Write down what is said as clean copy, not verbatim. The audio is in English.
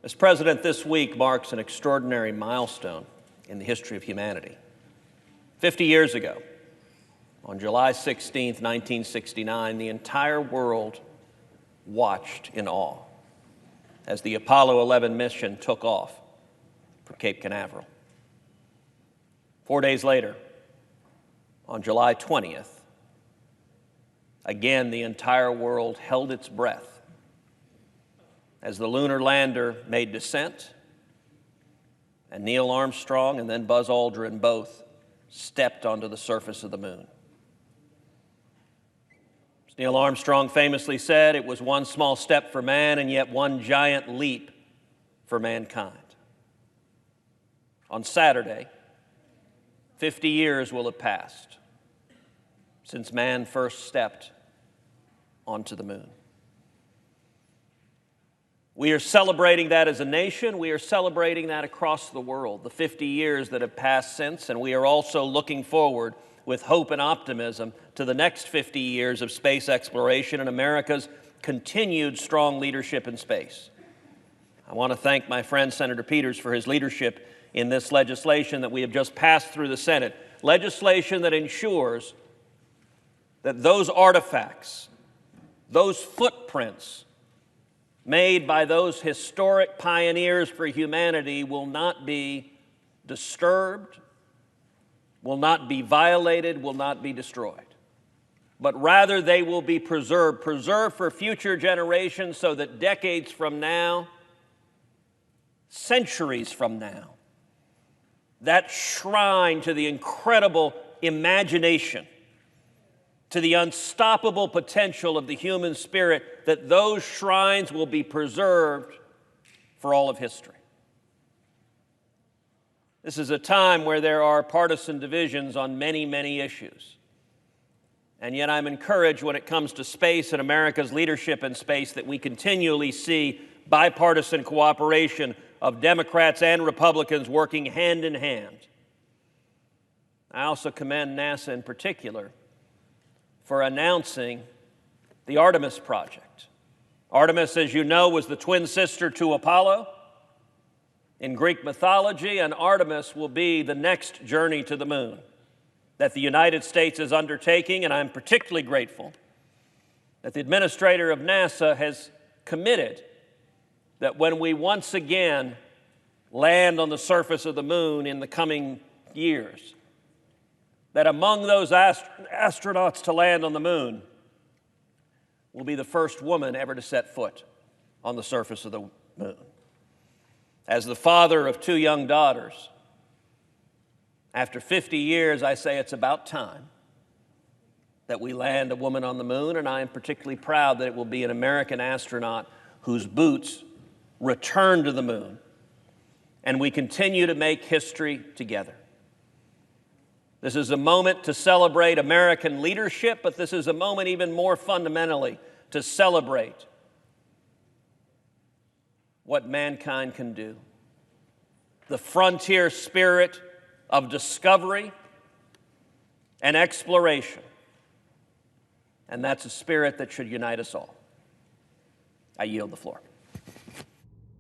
Mr. President, this week marks an extraordinary milestone in the history of humanity. 50 years ago, on July 16, 1969, the entire world watched in awe as the Apollo 11 mission took off for Cape Canaveral. 4 days later, on July 20th, again the entire world held its breath as the lunar lander made descent, and Neil Armstrong and then Buzz Aldrin both stepped onto the surface of the moon. As Neil Armstrong famously said, it was one small step for man and yet one giant leap for mankind. On Saturday, 50 years will have passed since man first stepped onto the moon. We are celebrating that as a nation. We are celebrating that across the world, the 50 years that have passed since, and we are also looking forward with hope and optimism to the next 50 years of space exploration and America's continued strong leadership in space. I want to thank my friend Senator Peters for his leadership in this legislation that we have just passed through the Senate, legislation that ensures that those artifacts, those footprints made by those historic pioneers for humanity will not be disturbed, will not be violated, will not be destroyed, but rather they will be preserved for future generations so that decades from now, centuries from now, that shrine to the incredible imagination, to the unstoppable potential of the human spirit, that those shrines will be preserved for all of history. This is a time where there are partisan divisions on many, many issues. And yet I'm encouraged when it comes to space and America's leadership in space that we continually see bipartisan cooperation of Democrats and Republicans working hand in hand. I also commend NASA in particular for announcing the Artemis project. Artemis, as you know, was the twin sister to Apollo in Greek mythology, and Artemis will be the next journey to the moon that the United States is undertaking, and I'm particularly grateful that the administrator of NASA has committed that when we once again land on the surface of the moon in the coming years, that among those astronauts to land on the moon will be the first woman ever to set foot on the surface of the moon. As the father of two young daughters, after 50 years, I say it's about time that we land a woman on the moon, and I am particularly proud that it will be an American astronaut whose boots return to the moon, and we continue to make history together. This is a moment to celebrate American leadership, but this is a moment even more fundamentally to celebrate what mankind can do. The frontier spirit of discovery and exploration. And that's a spirit that should unite us all. I yield the floor.